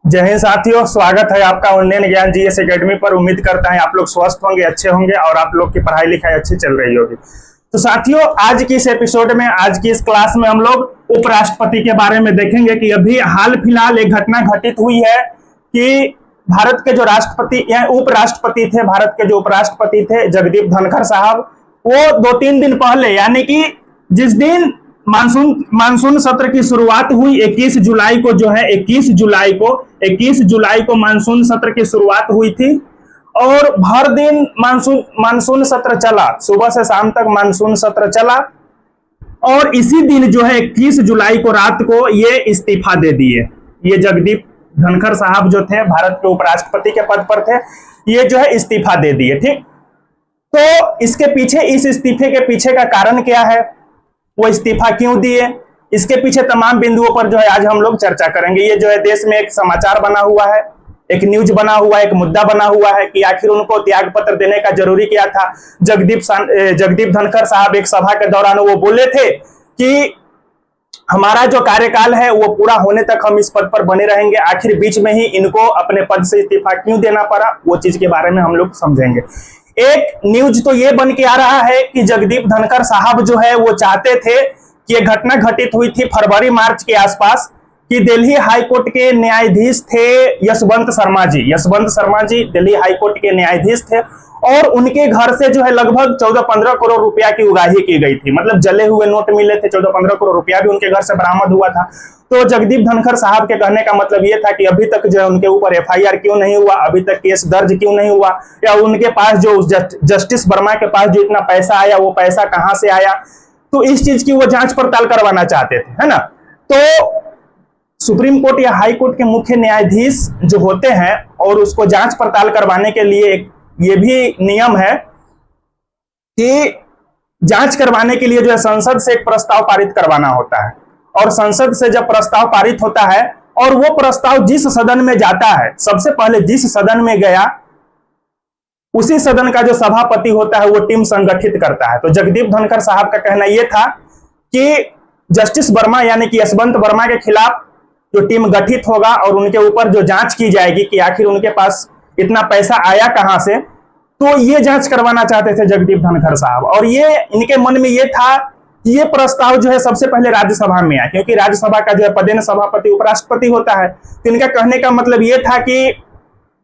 जय हिंद साथियों, स्वागत है आपका उन्नयन ज्ञान जीएस एकेडमी पर। उम्मीद करता है आप लोग स्वस्थ होंगे, अच्छे होंगे और आप लोग की पढ़ाई लिखाई अच्छी चल रही होगी। तो साथियों, आज की इस एपिसोड में, आज की इस क्लास में हम लोग उपराष्ट्रपति के बारे में देखेंगे कि अभी हाल फिलहाल एक घटना घटित हुई है कि भारत के जो राष्ट्रपति या उपराष्ट्रपति थे, भारत के जो उपराष्ट्रपति थे जगदीप धनखड़ साहब, वो 2-3 दिन पहले, यानी कि जिस दिन मानसून सत्र की शुरुआत हुई 21 जुलाई को, जो है 21 जुलाई को मानसून सत्र की शुरुआत हुई थी और भर दिन मानसून सत्र चला, सुबह से शाम तक मानसून सत्र चला और इसी दिन जो है 21 जुलाई को रात को ये इस्तीफा दे दिए। ये जगदीप धनखड़ साहब जो थे, भारत के उपराष्ट्रपति के पद पर थे, ये जो है इस्तीफा दे दिए। ठीक, तो इसके पीछे, इस इस्तीफे के पीछे का कारण क्या है, वो इस्तीफा क्यों दिए, इसके पीछे तमाम बिंदुओं पर जो है आज हम लोग चर्चा करेंगे। ये जो है देश में एक समाचार बना हुआ है, एक न्यूज बना हुआ है, एक मुद्दा बना हुआ है कि आखिर उनको त्याग पत्र देने का जरूरी क्या था। जगदीप धनखड़ साहब एक सभा के दौरान वो बोले थे कि हमारा जो कार्यकाल है वो पूरा होने तक हम इस पद पर बने रहेंगे, आखिर बीच में ही इनको अपने पद से इस्तीफा क्यों देना पड़ा, वो चीज के बारे में हम लोग समझेंगे। एक न्यूज तो ये बन के आ रहा है कि जगदीप धनखड़ साहब जो है वो चाहते थे कि एक घटना घटित हुई थी फरवरी मार्च के आसपास कि दिल्ली हाईकोर्ट के न्यायाधीश थे यशवंत शर्मा जी दिल्ली हाईकोर्ट के न्यायाधीश थे और उनके घर से जो है लगभग 14-15 करोड़ रुपया की उगाही की गई थी। मतलब जले हुए नोट मिले थे, 14-15 करोड़ रुपया भी उनके घर से बरामद हुआ था। तो जगदीप धनखड़ साहब के कहने का मतलब ये था कि अभी तक जो है उनके ऊपर एफआईआर क्यों नहीं हुआ, अभी तक केस दर्ज क्यों नहीं हुआ, या उनके पास जो जस्टिस वर्मा के पास जो इतना पैसा आया वो पैसा कहां से आया। तो इस चीज की वो जांच पड़ताल करवाना चाहते थे, है ना। तो सुप्रीम कोर्ट या हाई कोर्ट के मुख्य न्यायाधीश जो होते हैं और उसको जांच पड़ताल करवाने के लिए ये भी नियम है कि जांच करवाने के लिए जो है संसद से एक प्रस्ताव पारित करवाना होता है और संसद से जब प्रस्ताव पारित होता है और वो प्रस्ताव जिस सदन में जाता है, सबसे पहले जिस सदन में गया उसी सदन का जो सभापति होता है वो टीम संगठित करता है। तो जगदीप धनखड़ साहब का कहना यह था कि जस्टिस वर्मा यानी कि यशवंत वर्मा के खिलाफ जो टीम गठित होगा और उनके ऊपर जो जांच की जाएगी कि आखिर उनके पास इतना पैसा आया कहां से, तो ये जांच करवाना चाहते थे जगदीप धनखड़ साहब। और ये इनके मन में ये था कि ये प्रस्ताव जो है सबसे पहले राज्यसभा में आए, क्योंकि राज्यसभा का जो है पदेन सभापति उपराष्ट्रपति होता है। तो इनका कहने का मतलब ये था कि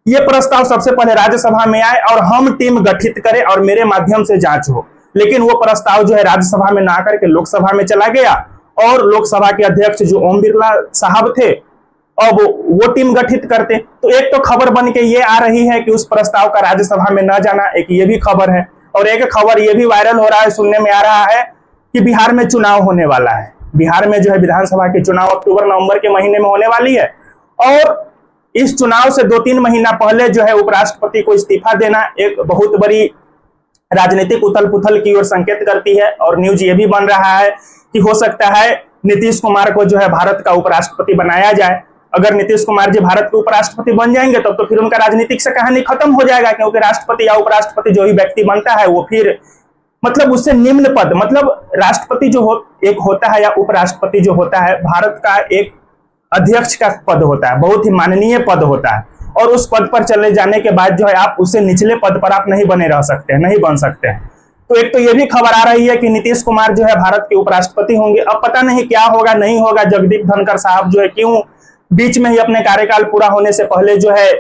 ये प्रस्ताव सबसे पहले राज्यसभा में आए और हम टीम गठित करें और मेरे माध्यम से जांच हो। लेकिन वो प्रस्ताव जो है राज्यसभा में ना आकर के लोकसभा में चला गया और लोकसभा के अध्यक्ष जो ओम बिरला साहब थे अब वो टीम गठित करते। तो एक तो खबर बन के ये आ रही है कि उस प्रस्ताव का राज्यसभा में न जाना, एक ये भी खबर है। और एक खबर ये भी वायरल हो रहा है, सुनने में आ रहा है कि बिहार में चुनाव होने वाला है। बिहार में जो है विधानसभा के चुनाव अक्टूबर-नवंबर के महीने में होने वाली है और इस चुनाव से 2-3 महीना पहले जो है उपराष्ट्रपति को इस्तीफा देना एक बहुत बड़ी राजनीतिक उथल पुथल की ओर संकेत करती है। और न्यूज ये भी बन रहा है कि हो सकता है नीतीश कुमार को जो है भारत का उपराष्ट्रपति बनाया जाए। अगर नीतीश कुमार जी भारत के उपराष्ट्रपति बन जाएंगे तब तो फिर उनका राजनीतिक से कहानी खत्म हो जाएगा, क्योंकि राष्ट्रपति या उपराष्ट्रपति जो ही व्यक्ति बनता है वो फिर मतलब उससे निम्न पद, मतलब राष्ट्रपति जो एक होता है या उपराष्ट्रपति जो होता है भारत का एक अध्यक्ष का पद होता है, बहुत ही माननीय पद होता है। और उस पद पर चले जाने के बाद जो है आप उससे निचले पद पर आप नहीं बने रह सकते हैं, नहीं बन सकते हैं। तो एक तो ये भी खबर आ रही है कि नीतीश कुमार जो है भारत के उपराष्ट्रपति होंगे। अब पता नहीं क्या होगा, नहीं होगा। जगदीप धनखड़ साहब जो है क्यों बीच में ही अपने कार्यकाल पूरा होने से पहले जो है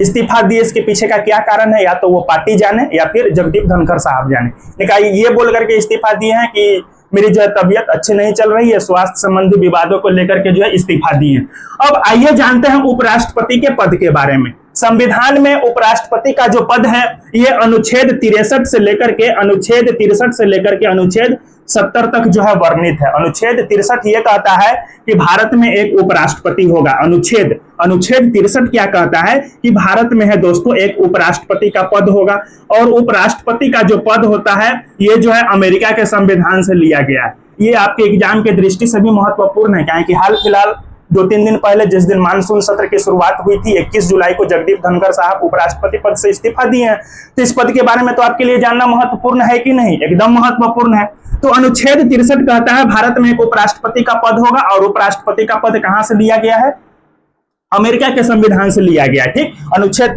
इस्तीफा दिए, इसके पीछे का क्या कारण है, या तो वो पार्टी जाने या फिर जगदीप धनखड़ साहब जाने। ये बोल करके इस्तीफा दिए हैं कि मेरी जो है तबीयत अच्छी नहीं चल रही है, स्वास्थ्य संबंधी विवादों को लेकर के जो है इस्तीफा दिए। अब आइए जानते हैं उपराष्ट्रपति के पद के बारे में। संविधान में उपराष्ट्रपति का जो पद है ये अनुच्छेद 63 से लेकर के अनुच्छेद 70 तक जो है वर्णित है। अनुच्छेद 63 ये कहता है कि भारत में एक उपराष्ट्रपति होगा। अनुच्छेद 63 क्या कहता है कि भारत में है दोस्तों एक उपराष्ट्रपति का पद होगा। और उपराष्ट्रपति का जो पद होता है ये जो है अमेरिका के संविधान से लिया गया है। ये आपके एग्जाम के दृष्टि से भी महत्वपूर्ण है, क्योंकि हाल फिलहाल 2-3 दिन पहले जिस दिन मानसून सत्र की शुरुआत हुई थी 21 जुलाई को जगदीप धनखड़ साहब उपराष्ट्रपति पद से इस्तीफा दिए हैं। तो इस पद के बारे में तो आपके लिए जानना महत्वपूर्ण है कि नहीं? एकदम महत्वपूर्ण है। तो अनुच्छेद 63 कहता है भारत में एक उपराष्ट्रपति का पद होगा और उपराष्ट्रपति का पद कहां से लिया गया है? अमेरिका के संविधान से लिया गया, ठीक। अनुच्छेद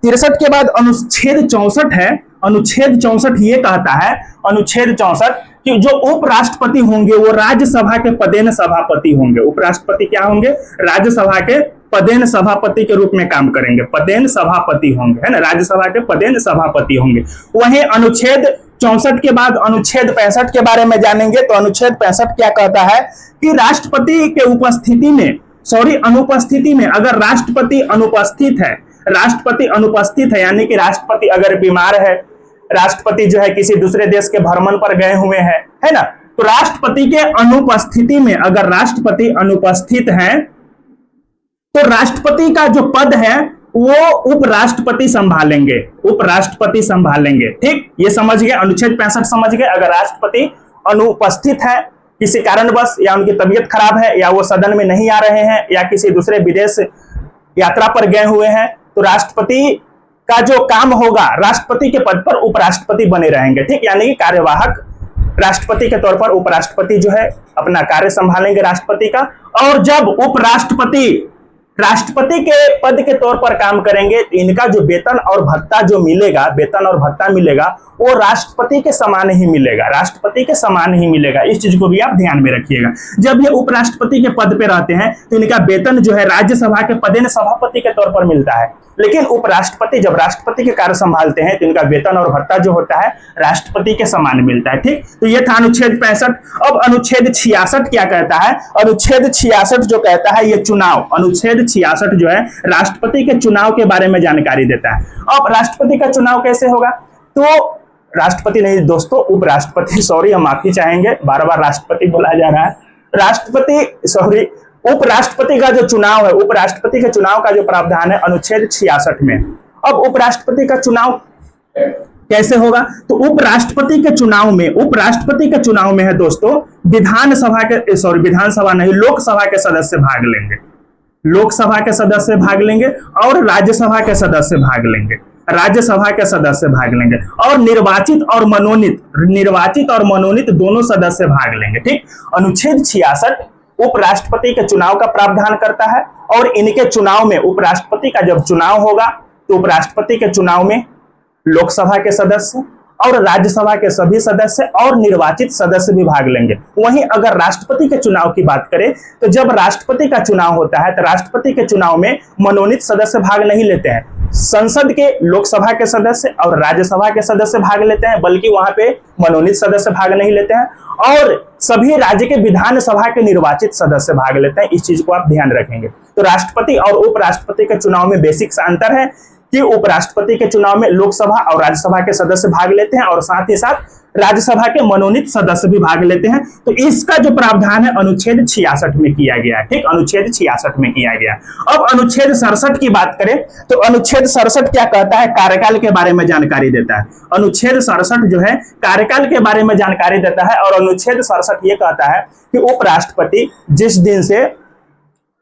63 के बाद अनुच्छेद 64 है। अनुच्छेद 64 ये कहता है, अनुच्छेद 64 कि जो उपराष्ट्रपति होंगे वो राज्यसभा के पदेन सभापति होंगे। उपराष्ट्रपति क्या होंगे? राज्यसभा के पदेन सभापति के रूप में काम करेंगे, पदेन सभापति होंगे, है ना, राज्यसभा के पदेन सभापति होंगे। वहीं अनुच्छेद 64 के बाद अनुच्छेद 65 के बारे में जानेंगे। तो अनुच्छेद 65 क्या कहता है कि राष्ट्रपति के अनुपस्थिति में अगर राष्ट्रपति अनुपस्थित है यानी कि राष्ट्रपति अगर बीमार है, राष्ट्रपति जो है किसी दूसरे देश के भ्रमण पर गए हुए हैं, है ना, तो राष्ट्रपति के अनुपस्थिति में अगर राष्ट्रपति अनुपस्थित हैं तो राष्ट्रपति का जो पद है वो उपराष्ट्रपति संभालेंगे, ठीक। ये समझ गए, अनुच्छेद 65 समझ गए। अगर राष्ट्रपति अनुपस्थित है किसी कारणवश, या उनकी तबीयत खराब है, या वो सदन में नहीं आ रहे हैं, या किसी दूसरे विदेश यात्रा पर गए हुए हैं, तो राष्ट्रपति का जो काम होगा, राष्ट्रपति के पद पर उपराष्ट्रपति बने रहेंगे, ठीक। यानी कि कार्यवाहक राष्ट्रपति के तौर पर उपराष्ट्रपति जो है अपना कार्य संभालेंगे राष्ट्रपति का। और जब उपराष्ट्रपति राष्ट्रपति के पद के तौर पर काम करेंगे तो इनका जो वेतन और भत्ता मिलेगा वो राष्ट्रपति के समान ही मिलेगा, इस चीज को भी आप ध्यान में रखिएगा। जब ये उपराष्ट्रपति के पद पे रहते हैं तो इनका वेतन जो है राज्यसभा के पदेन सभापति के तौर पर मिलता है, लेकिन उपराष्ट्रपति जब राष्ट्रपति के कार्य संभालते हैं तो इनका वेतन और भत्ता जो होता है राष्ट्रपति के समान मिलता है, ठीक। तो ये था अनुच्छेद 65। अब अनुच्छेद 66 क्या कहता है? अनुच्छेद 66 जो कहता है ये चुनाव, अनुच्छेद 66 जो है राष्ट्रपति के चुनाव के बारे में जानकारी देता है। अब राष्ट्रपति का चुनाव कैसे होगा? तो राष्ट्रपति नहीं दोस्तों, उपराष्ट्रपति, सॉरी हम माफी चाहेंगे, बार बार राष्ट्रपति बोला जा रहा है, उपराष्ट्रपति का जो चुनाव है, उपराष्ट्रपति के चुनाव का जो प्रावधान है अनुच्छेद 66 में। अब उपराष्ट्रपति का चुनाव कैसे होगा? तो उपराष्ट्रपति के चुनाव में है दोस्तों, लोकसभा के सदस्य भाग लेंगे और राज्यसभा के सदस्य भाग लेंगे और निर्वाचित और मनोनीत दोनों सदस्य भाग लेंगे, ठीक। अनुच्छेद 66 उपराष्ट्रपति के चुनाव का प्रावधान करता है और इनके चुनाव में उपराष्ट्रपति का जब चुनाव होगा तो उपराष्ट्रपति के चुनाव में लोकसभा के सदस्य और राज्यसभा के सभी सदस्य और निर्वाचित सदस्य भी भाग लेंगे। वहीं अगर राष्ट्रपति के चुनाव की बात करें तो जब राष्ट्रपति का चुनाव होता है तो राष्ट्रपति के चुनाव में मनोनीत सदस्य भाग नहीं लेते हैं, संसद के लोकसभा के सदस्य और राज्यसभा के सदस्य भाग लेते हैं, बल्कि वहां पे मनोनीत सदस्य भाग नहीं लेते हैं, और सभी राज्य के विधानसभा के निर्वाचित सदस्य भाग लेते हैं। इस चीज को आप ध्यान रखेंगे। तो राष्ट्रपति और उपराष्ट्रपति के चुनाव में बेसिक सा अंतर है कि उपराष्ट्रपति के चुनाव में लोकसभा और राज्यसभा के सदस्य भाग लेते हैं और साथ ही साथ राज्यसभा के मनोनीत सदस्य भी भाग लेते हैं। तो इसका जो प्रावधान है अनुच्छेद 66 में किया गया है, ठीक, अनुच्छेद 66 में किया गया। अब अनुच्छेद 67 की बात करें तो अनुच्छेद 67 क्या कहता है? कार्यकाल के बारे में जानकारी देता है। अनुच्छेद 67 जो है कार्यकाल के बारे में जानकारी देता है और अनुच्छेद 67 ये कहता है कि उपराष्ट्रपति जिस दिन से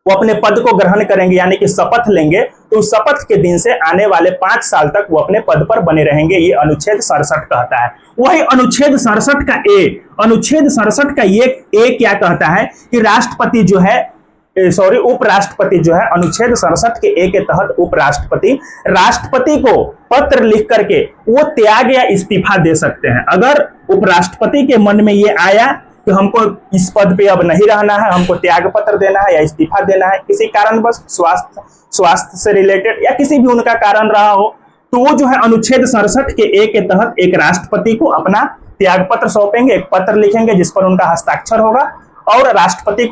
वो अपने पद को ग्रहण करेंगे यानी कि शपथ लेंगे तो उस शपथ के दिन से आने वाले 5 साल तक वो अपने पद पर बने रहेंगे, ये अनुच्छेद 67 कहता है। वही अनुच्छेद 67 का ये क्या कहता है कि राष्ट्रपति जो है उपराष्ट्रपति जो है अनुच्छेद 67 के ए के तहत उपराष्ट्रपति राष्ट्रपति को पत्र लिख करके वो त्याग या इस्तीफा दे सकते हैं। अगर उपराष्ट्रपति के मन में ये आया कि हमको इस पद पे अब नहीं रहना है, हमको त्याग पत्र देना है या इस्तीफा देना है, किसी कारणवश स्वास्थ्य से रिलेटेड या किसी भी उनका कारण रहा हो, तो वो जो है अनुच्छेद 67 के ए के तहत एक राष्ट्रपति को अपना त्याग पत्र सौंपेंगे, एक पत्र लिखेंगे जिस पर उनका हस्ताक्षर होगा और राष्ट्रपति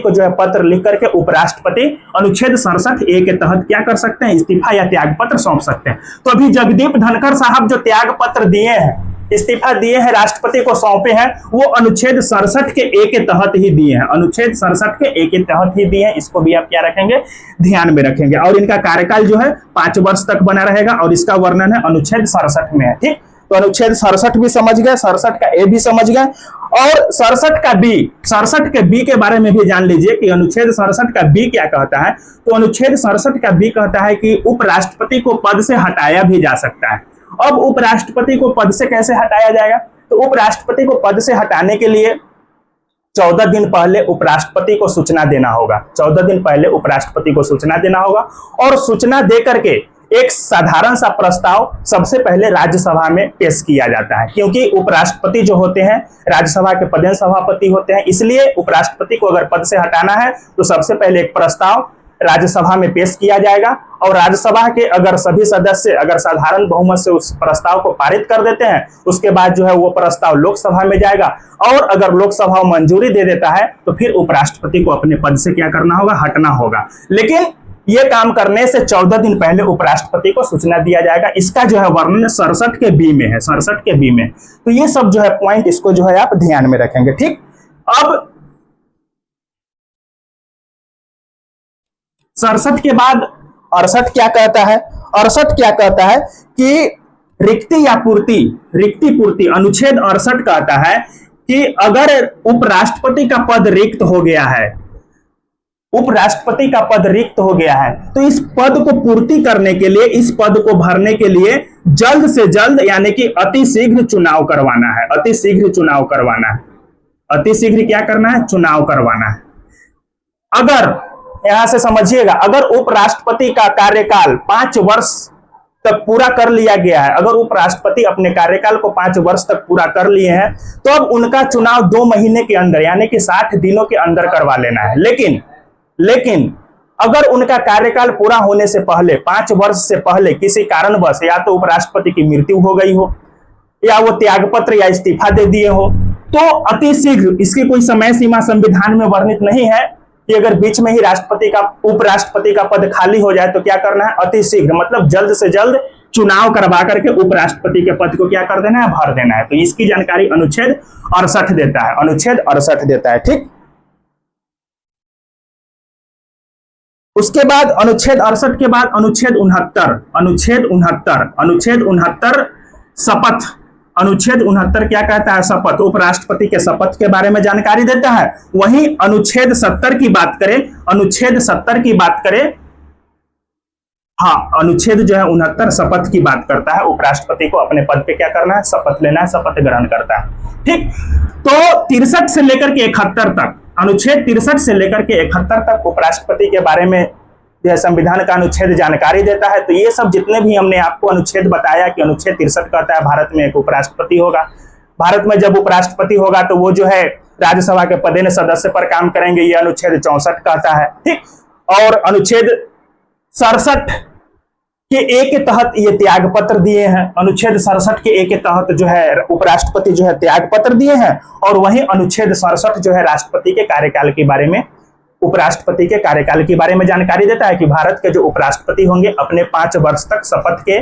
को जो है पत्र लिख करके उपराष्ट्रपति अनुच्छेद 67 ए के तहत क्या कर सकते हैं? इस्तीफा या त्याग पत्र सौंप सकते हैं। तो अभी जगदीप धनखड़ साहब जो त्याग पत्र दिए हैं, इस्तीफा दिए हैं, राष्ट्रपति को सौंपे हैं, वो अनुच्छेद 67 के ए के तहत ही दिए हैं, अनुच्छेद 67 के ए के तहत ही दिए हैं। इसको भी आप क्या रखेंगे? ध्यान में रखेंगे। और इनका कार्यकाल जो है 5 वर्ष तक बना रहेगा और इसका वर्णन है अनुच्छेद 67 में है, ठीक। तो अनुच्छेद 67 भी समझ गए, 67 का ए भी समझ गए और 67 के बी के बारे में भी जान लीजिए कि अनुच्छेद 67 का बी क्या कहता है। तो अनुच्छेद 67 का बी कहता है कि उपराष्ट्रपति को पद से हटाया भी जा सकता है। अब उपराष्ट्रपति को पद से कैसे हटाया जाएगा? तो उपराष्ट्रपति को पद से हटाने के लिए 14 दिन पहले उपराष्ट्रपति को सूचना देना होगा। 14 दिन पहले उपराष्ट्रपति को सूचना देना होगा और सूचना दे करके एक साधारण सा प्रस्ताव सबसे पहले राज्यसभा में पेश किया जाता है, क्योंकि उपराष्ट्रपति जो होते हैं राज्यसभा के पदेन सभापति होते हैं, इसलिए उपराष्ट्रपति को अगर पद से हटाना है तो सबसे पहले एक प्रस्ताव राज्यसभा में पेश किया जाएगा और राज्यसभा के अगर सभी सदस्य अगर साधारण बहुमत से उस प्रस्ताव को पारित कर देते हैं, उसके बाद जो है वो प्रस्ताव लोकसभा में जाएगा और अगर लोकसभा मंजूरी दे देता है तो फिर उपराष्ट्रपति को अपने पद से क्या करना होगा, हटना होगा। लेकिन ये काम करने से 14 दिन पहले उपराष्ट्रपति को सूचना दिया जाएगा। इसका जो है वर्णन 67 के बी में है, 67 के बी में। तो ये सब जो है पॉइंट इसको जो है आप ध्यान में रखेंगे। ठीक, अब 67 के बाद 68 क्या कहता है? 68 क्या कहता है कि रिक्ति या पूर्ति, रिक्ति पूर्ति। अनुच्छेद 68 कहता है कि अगर उपराष्ट्रपति का पद रिक्त हो गया है, उपराष्ट्रपति का पद रिक्त हो गया है, तो इस पद को पूर्ति करने के लिए, इस पद को भरने के लिए जल्द से जल्द यानी कि अति शीघ्र चुनाव करवाना है। अति शीघ्र चुनाव करवाना है। अति शीघ्र क्या करना है? चुनाव करवाना है। अगर यहां से समझिएगा, अगर उपराष्ट्रपति का कार्यकाल 5 वर्ष तक पूरा कर लिया गया है, अगर उपराष्ट्रपति अपने कार्यकाल को 5 वर्ष तक पूरा कर लिए हैं, तो अब उनका चुनाव 2 महीने के अंदर यानी कि 60 दिनों के अंदर करवा लेना है। लेकिन अगर उनका कार्यकाल पूरा होने से पहले, 5 वर्ष से पहले किसी कारणवश या तो उपराष्ट्रपति की मृत्यु हो गई हो या वो त्यागपत्र या इस्तीफा दे दिए हो, तो अति शीघ्र, इसकी कोई समय सीमा संविधान में वर्णित नहीं है कि अगर बीच में ही उपराष्ट्रपति का पद खाली हो जाए तो क्या करना है? अति शीघ्र मतलब जल्द से जल्द चुनाव करवा करके उपराष्ट्रपति के पद को क्या कर देना है? भर देना है। तो इसकी जानकारी अनुच्छेद 68 देता है। अनुच्छेद 68 देता है। ठीक, उसके बाद अनुच्छेद 68 के बाद अनुच्छेद 69, अनुच्छेद 69 शपथ। अनुच्छेद 69 क्या कहता है? शपथ। उपराष्ट्रपति के शपथ के बारे में जानकारी देता है। वहीं अनुच्छेद 70 की बात करें, अनुच्छेद 70 की बात करें, हाँ, अनुच्छेद जो है 69 शपथ की बात करता है। उपराष्ट्रपति को अपने पद पे क्या करना है? शपथ लेना है, शपथ ग्रहण करता है। ठीक, तो 63 से लेकर के 71 तक, अनुच्छेद 63 से लेकर के 71 तक उपराष्ट्रपति के बारे में यह संविधान का अनुच्छेद जानकारी देता है। तो ये सब जितने भी हमने आपको अनुच्छेद बताया कि अनुच्छेद 63 कहता है भारत में एक उपराष्ट्रपति होगा। भारत में जब उपराष्ट्रपति होगा तो वो जो है राज्यसभा के पदेन सदस्य पर काम करेंगे, ये अनुच्छेद 64 कहता है। ठीक, और अनुच्छेद 67 के ए के तहत ये त्याग पत्र दिए हैं। अनुच्छेद 67 के ए के तहत जो है उपराष्ट्रपति जो है त्याग पत्र दिए हैं और वहीं अनुच्छेद 67 जो है राष्ट्रपति के कार्यकाल के बारे में, उपराष्ट्रपति के कार्यकाल के बारे में जानकारी देता है कि भारत के जो उपराष्ट्रपति होंगे अपने 5 वर्ष तक शपथ के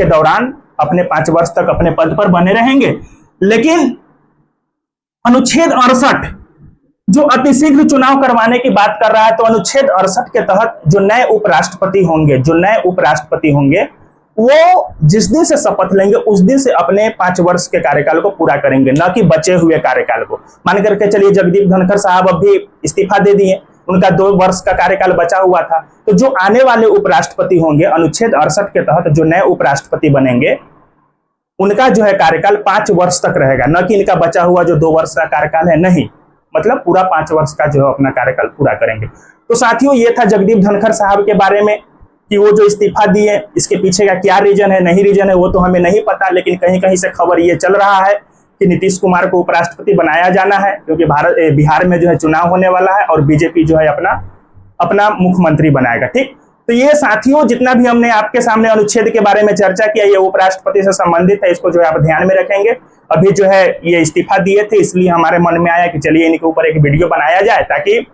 दौरान अपने 5 वर्ष तक अपने पद पर बने रहेंगे। लेकिन अनुच्छेद 68 जो अतिशीघ्र चुनाव करवाने की बात कर रहा है, तो अनुच्छेद 68 के तहत जो नए उपराष्ट्रपति होंगे वो जिस दिन से शपथ लेंगे उस दिन से अपने 5 वर्ष के कार्यकाल को पूरा करेंगे, न कि बचे हुए कार्यकाल को। मान करके चलिए जगदीप धनखड़ साहब अभी इस्तीफा दे दिए, उनका 2 वर्ष का कार्यकाल बचा हुआ था, तो जो आने वाले उपराष्ट्रपति होंगे अनुच्छेद 68 के तहत जो नए उपराष्ट्रपति बनेंगे उनका जो है कार्यकाल 5 वर्ष तक रहेगा, न कि इनका बचा हुआ जो 2 वर्ष का कार्यकाल है, नहीं, मतलब पूरा 5 वर्ष का जो है अपना कार्यकाल पूरा करेंगे। तो साथियों ये था जगदीप धनखड़ साहब के बारे में कि वो जो इस्तीफा दिए, इसके पीछे का क्या रीजन है, नहीं रीजन है वो तो हमें नहीं पता, लेकिन कहीं कहीं से खबर ये चल रहा है कि नीतीश कुमार को उपराष्ट्रपति बनाया जाना है, क्योंकि बिहार में जो है चुनाव होने वाला है और बीजेपी जो है अपना मुख्यमंत्री बनाएगा। ठीक, तो ये साथियों जितना भी हमने आपके सामने अनुच्छेद के बारे में चर्चा किया ये उपराष्ट्रपति से संबंधित है, इसको जो है आप ध्यान में रखेंगे। अभी जो है ये इस्तीफा दिए थे, इसलिए हमारे मन में आया कि चलिए इनके ऊपर एक वीडियो बनाया जाए ताकि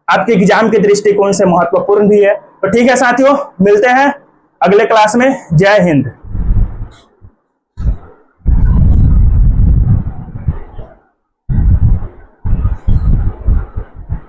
आपके एग्जाम के दृष्टिकोण से महत्वपूर्ण भी है। तो ठीक है साथियों, मिलते हैं अगले क्लास में। जय हिंद।